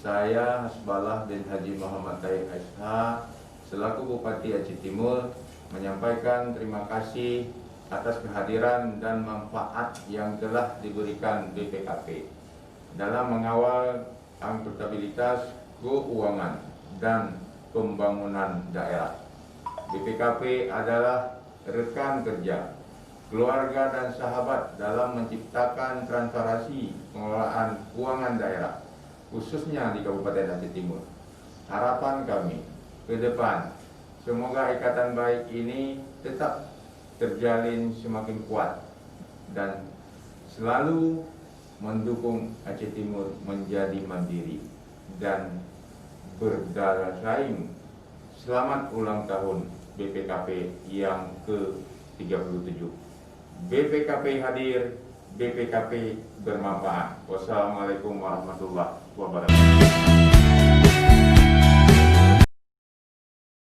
Saya Hasbalah bin Haji Muhammad Tayyib Aisha selaku Bupati Aceh Timur menyampaikan terima kasih atas kehadiran dan manfaat yang telah diberikan BPKP dalam mengawal akuntabilitas keuangan dan pembangunan daerah. BPKP adalah rekan kerja, keluarga dan sahabat dalam menciptakan transparansi pengelolaan keuangan daerah, khususnya di Kabupaten Aceh Timur. Harapan kami ke depan, semoga ikatan baik ini tetap terjalin semakin kuat dan selalu mendukung Aceh Timur menjadi mandiri dan berdaya saing. Selamat ulang tahun BPKP yang ke-37. BPKP hadir, BPKP bermanfaat. Wassalamualaikum warahmatullahi wabarakatuh.